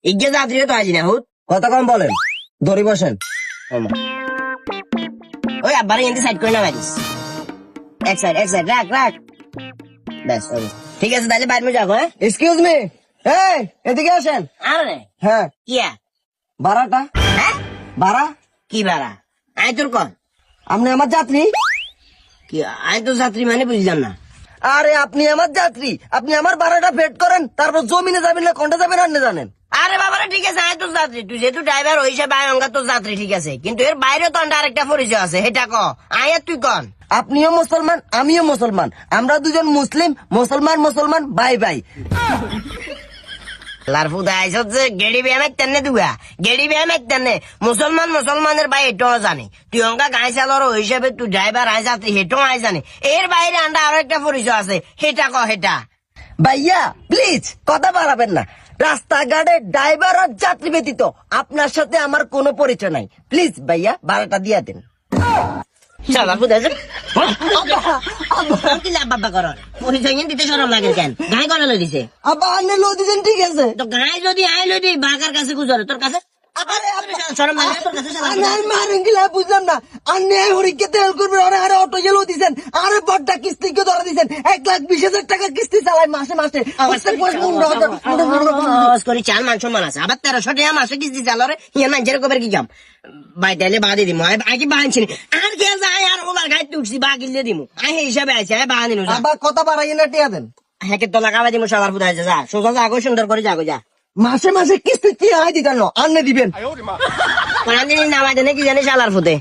ইজ্ঞে যাত্রীও তো আছি না হুত। কথা কম বলেন, ধরে বসেন। ওই আব্বার এনতে সাইড করে না মারিস। এক সাইড রাখ। ব্যাস ঠিক আছে, তাহলে বাইরে যাবো। হ্যাঁ এক্সকিউজ মি, এই এদিকে আসেন। আরে হ্যাঁ, কিয়া ভাড়াটা। হ্যাঁ ভাড়া? কি ভাড়া? আয় তোর কর। আপনি আমার যাত্রী? কি আয় তোর যাত্রী মানে বুঝলাম না। আরে আপনি আমার যাত্রী, আপনি আমার ভাড়াটা পেড করেন, তারপর জমিনে যাবেন না কোনটা যাবেন আপনি জানেন। আরে বাবারা ঠিক আছে, আয় তোর যাত্রী। তুই যেহেতু ড্রাইভার ওই হিসাবে আয় অঙ্গা তোর যাত্রী, ঠিক আছে। কিন্তু এর বাইরে তো আরেকটা পরিচয় আছে, সেটা ক। আয় আর তুই কন। আপনিও মুসলমান আমিও মুসলমান, আমরা দুজন মুসলিম, মুসলমান বাই বাই। লারফুদা আইসত যে গেড়ি ব্যায়ামের তেনে দুয়া গেড়ি ব্যায়ামের তেনে মুসলমানের ভাই এটাও জানে। তুই অঙ্কা গাই চালর ওই হিসাবে তুই ড্রাইভার আয় যাত্রী হেঁটেও আয় জানে। এর বাইরে আন্ডা আরো একটা পরিচয় আছে, সেটা ক সেটা। ভাইয়া প্লিজ কথা বাড়াবেন না, রাস্তাঘাটে ড্রাইভার আর যাত্রী ব্যতীত আপনার সাথে আমার কোনো পরিচয় নাই। প্লিজ ভাইয়া ভাড়াটা দিয়ে দেন। পরিচয় দিতে সরম লাগে কেন? গাই করে লই দিছে আবার আন্নে লো দিছেন, ঠিক আছে। তো গাই যদি আয় লই দি বাগার কাছে গুজরে তোর কাছে সরম লাগে তোর কাছে? বুঝলাম না, আন্নে হরিকে তেল করবে, আরে অটো গেলেও দিছেন, আরে বড়টা কিস্তি কে ধরে দিছেন, 1,20,000 টাকা কিস্তি চালায় মাসে। করি চাল মান সম্মান আছে, আবার 1300 টাকা মাসে কিস্তি চালরে ইয়ে মানুষের কবের কি কাম। বাই তাইলে বাদি দিমু, আগে বাহানছি আর কে যায় আর ওবার গাড়িতে উঠছি বা কিনলে দিমু। আই হিসাবে আছে বাহানি আবার কথা বাড়াই না, টিয়া দেন। হ্যাঁ তো লাগাবে দিমু সবার ফুটা আছে। যা সোজা যা আগো সুন্দর করে যাগো যা। মাসে কিস্তি কি আয় দিতেন, আন্নে দিবেন। কোন দিন নামাই দেনে কি জানি শালার ফুটে।